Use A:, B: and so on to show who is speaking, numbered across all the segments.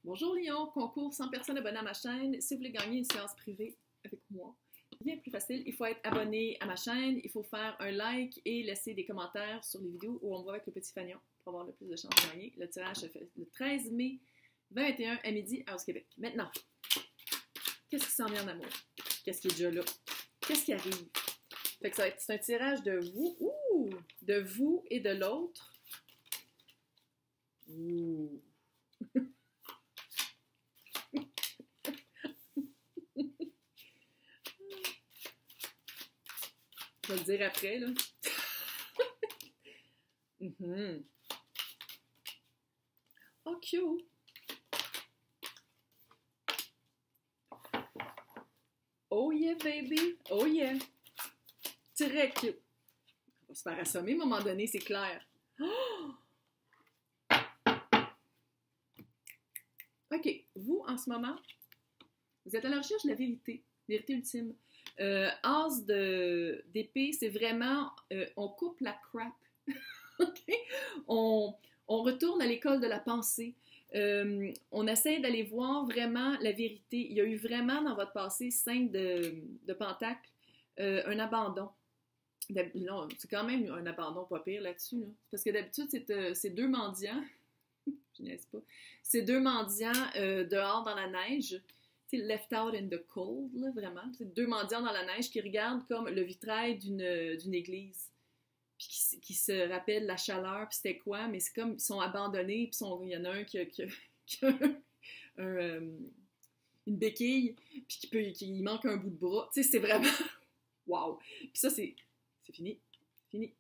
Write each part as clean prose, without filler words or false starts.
A: Bonjour Lyon, concours 100 personnes abonnées à ma chaîne. Si vous voulez gagner une séance privée avec moi, bien plus facile, il faut être abonné à ma chaîne, il faut faire un like et laisser des commentaires sur les vidéos où on me voit avec le petit fanion pour avoir le plus de chances de gagner. Le tirage se fait le 13 mai 2021 à midi à Québec. Maintenant, qu'est-ce qui s'en vient en amour? Qu'est-ce qui est déjà là? Qu'est-ce qui arrive? Fait que c'est un tirage de vous et de l'autre. Ouh! Je vais le dire après, là. Oh, cute! Oh yeah, baby! Oh yeah! Très cute! On va se faire assommer à un moment donné, c'est clair. Oh! OK, vous, en ce moment, vous êtes à la recherche de la vérité ultime. As d'épée, c'est vraiment, on coupe la crap. Okay? On retourne à l'école de la pensée. On essaie d'aller voir vraiment la vérité. Il y a eu vraiment dans votre passé 5 de pentacles, un abandon. Non, c'est quand même un abandon pas pire là-dessus. Là. Parce que d'habitude, c'est deux mendiants. Je niaise pas. C'est deux mendiants dehors dans la neige. C'est left out in the cold, là, vraiment. C'est deux mendiants dans la neige qui regardent comme le vitrail d'une église. Puis qui se rappellent la chaleur, puis c'était quoi, mais c'est comme ils sont abandonnés, puis il y en a un qui a une béquille, puis qui manque un bout de bras. Tu sais, c'est vraiment... Wow! Puis ça, c'est fini. Fini.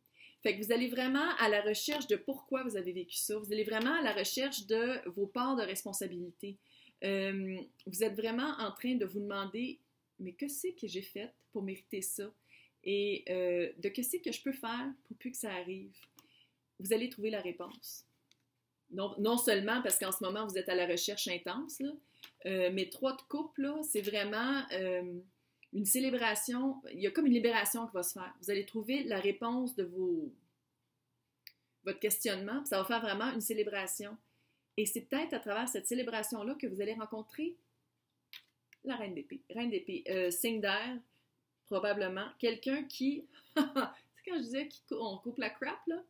A: Fait que vous allez vraiment à la recherche de pourquoi vous avez vécu ça. Vous allez vraiment à la recherche de vos parts de responsabilité. Vous êtes vraiment en train de vous demander, mais que c'est que j'ai fait pour mériter ça? Et de que c'est que je peux faire pour plus que ça arrive? Vous allez trouver la réponse. Non seulement parce qu'en ce moment, vous êtes à la recherche intense, là, mais 3 de couple, là, c'est vraiment une célébration. Il y a comme une libération qui va se faire. Vous allez trouver la réponse de votre questionnement, puis ça va faire vraiment une célébration. Et c'est peut-être à travers cette célébration-là que vous allez rencontrer la Reine d'épée. Reine d'épée, signe d'air, probablement. Quelqu'un qui... tu sais, quand je disais qu'on coupe la crap, là?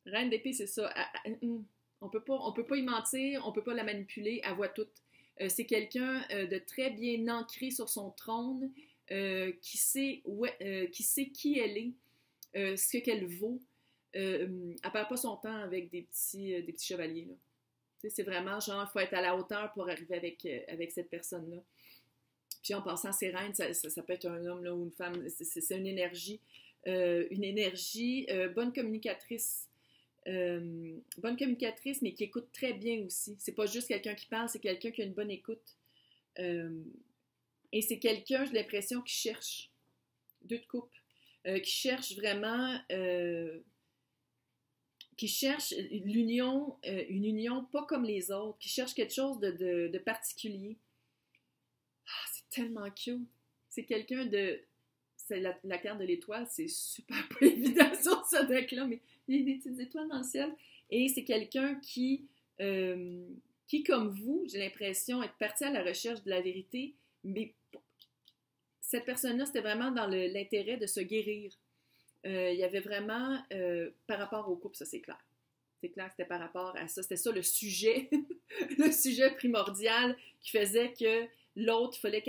A: Reine d'épée, c'est ça. On peut pas y mentir, on peut pas la manipuler, elle voit tout. C'est quelqu'un de très bien ancré sur son trône, qui sait qui elle est, ce qu'elle vaut. Elle perd pas son temps avec des petits chevaliers, là. C'est vraiment genre, il faut être à la hauteur pour arriver avec cette personne-là. Puis en passant, ces reines, ça peut être un homme là, ou une femme, c'est une énergie. Bonne communicatrice. Bonne communicatrice, mais qui écoute très bien aussi. C'est pas juste quelqu'un qui parle, c'est quelqu'un qui a une bonne écoute. Et c'est quelqu'un, j'ai l'impression, qui cherche. 2 de coupe. Qui cherche vraiment... qui cherche l'union, une union pas comme les autres, qui cherche quelque chose de particulier. Ah, c'est tellement cute. C'est quelqu'un de... C'est la carte de l'étoile, c'est super pas évident sur ce deck-là, mais il y a des petites étoiles dans le ciel. Et c'est quelqu'un qui, comme vous, j'ai l'impression, est parti à la recherche de la vérité, mais cette personne-là, c'était vraiment dans l'intérêt de se guérir. Il y avait vraiment, par rapport au couple, ça c'est clair. C'est clair que c'était par rapport à ça. C'était ça le sujet, le sujet primordial qui faisait que l'autre, il fallait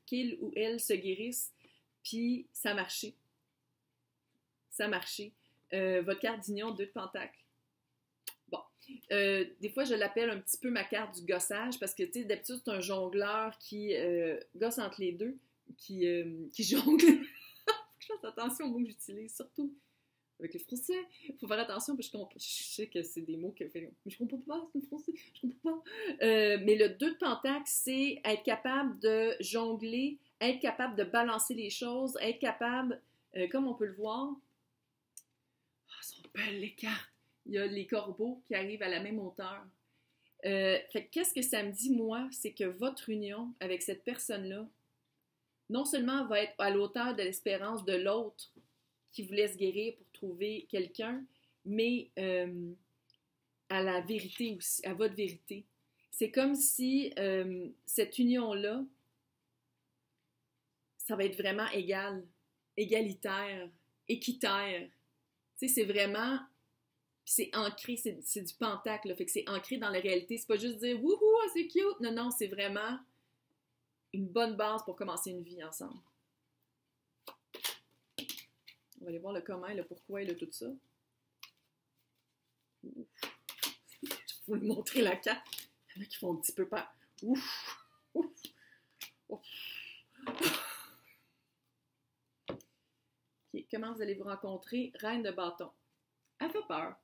A: qu'il ou elle se guérisse. Puis ça marchait. Ça marchait. Votre carte d'union, 2 de pentacles. Bon. Des fois, je l'appelle un petit peu ma carte du gossage parce que, tu sais, d'habitude, c'est un jongleur qui gosse entre les deux, qui jongle. Je fasse attention aux mots que j'utilise, surtout avec le français. Il faut faire attention parce que je sais que c'est des mots que mais je comprends pas, c'est le français, je comprends pas. Mais le 2 de pentacle, c'est être capable de jongler, être capable de balancer les choses, être capable, comme on peut le voir, sont belles les cartes. Il y a les corbeaux qui arrivent à la même hauteur. Fait que qu'est-ce que ça me dit, moi, c'est que votre union avec cette personne-là, non seulement va être à l'auteur de l'espérance de l'autre qui vous laisse guérir pour trouver quelqu'un, mais à la vérité aussi, à votre vérité. c'est comme si cette union-là, ça va être vraiment égal, égalitaire, équitaire. Tu sais, c'est vraiment, c'est ancré, c'est du pentacle, là, fait que c'est ancré dans la réalité. C'est pas juste dire wouhou, c'est cute. Non, non, c'est vraiment une bonne base pour commencer une vie ensemble. On va aller voir le comment et le pourquoi et le tout ça. Je vais vous montrer la carte. Il y en a qui font un petit peu peur. Ouf! Ouf! Ouf. Okay. Comment vous allez vous rencontrer? Reine de bâton. Elle fait peur.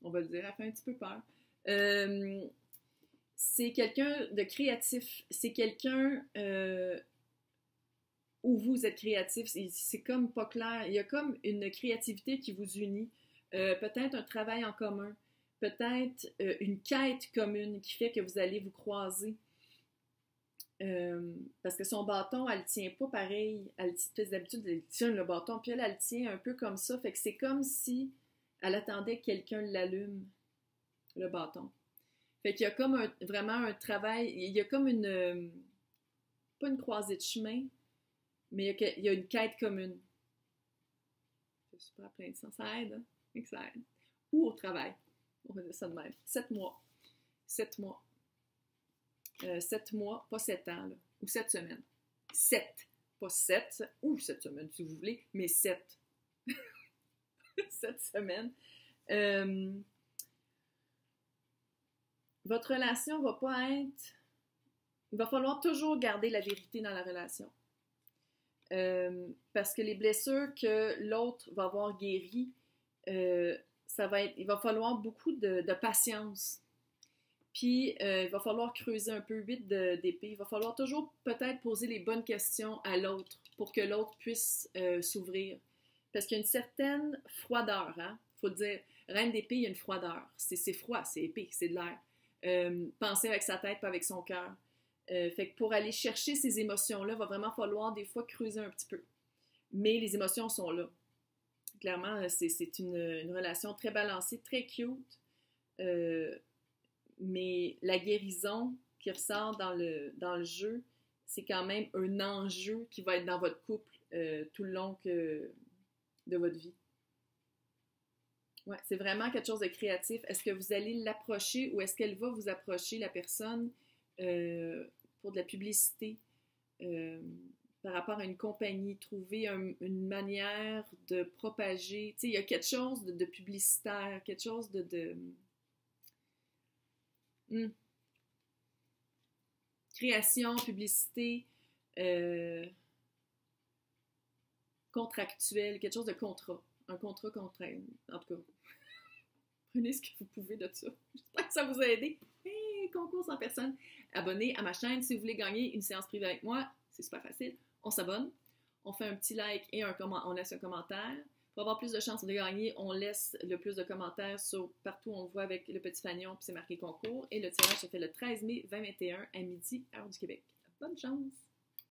A: On va le dire, elle fait un petit peu peur. C'est quelqu'un de créatif. C'est quelqu'un où vous êtes créatif. C'est comme pas clair. Il y a comme une créativité qui vous unit. Peut-être un travail en commun. Peut-être une quête commune qui fait que vous allez vous croiser. Parce que son bâton, elle ne tient pas pareil. D'habitude, elle tient le bâton, puis elle tient un peu comme ça. Fait que c'est comme si elle attendait que quelqu'un l'allume, le bâton. Fait qu'il y a comme vraiment un travail, il y a comme une, pas une croisée de chemin, mais il y a une quête commune. C'est super plein de sens. Ça aide, hein? Ça aide. Ou au travail. On va dire ça de même. 7 mois. 7 mois. 7 mois, pas 7 ans, là, ou 7 semaines. 7, pas 7, ou 7 semaines si vous voulez, mais 7. 7 semaines. Votre relation va pas être... Il va falloir toujours garder la vérité dans la relation. Parce que les blessures que l'autre va avoir guéries, il va falloir beaucoup de patience. Puis, il va falloir creuser un peu 8 d'épée. Il va falloir toujours peut-être poser les bonnes questions à l'autre pour que l'autre puisse s'ouvrir. Parce qu'il y a une certaine froideur, hein? Faut le dire. Reine d'épée, il y a une froideur. C'est froid, c'est épée, c'est de l'air. Penser avec sa tête, pas avec son cœur. Fait que pour aller chercher ces émotions-là, il va vraiment falloir des fois creuser un petit peu. Mais les émotions sont là. Clairement, c'est une relation très balancée, très cute. Mais la guérison qui ressort dans le jeu, c'est quand même un enjeu qui va être dans votre couple tout le long de votre vie. Ouais, c'est vraiment quelque chose de créatif. Est-ce que vous allez l'approcher ou est-ce qu'elle va vous approcher, la personne, pour de la publicité, par rapport à une compagnie, trouver une manière de propager. Tu sais, il y a quelque chose de publicitaire, quelque chose de création, publicité, contractuel, quelque chose de contrat. Un contrat en tout cas. Prenez ce que vous pouvez de ça. J'espère que ça vous a aidé. Hey, concours en personne. Abonnez à ma chaîne si vous voulez gagner une séance privée avec moi. C'est super facile. On s'abonne. On fait un petit like et on laisse un commentaire. Pour avoir plus de chances de gagner, on laisse le plus de commentaires sur partout où on le voit avec le petit fanion, puis c'est marqué concours. Et le tirage se fait le 13 mai 2021 à midi, heure du Québec. Bonne chance!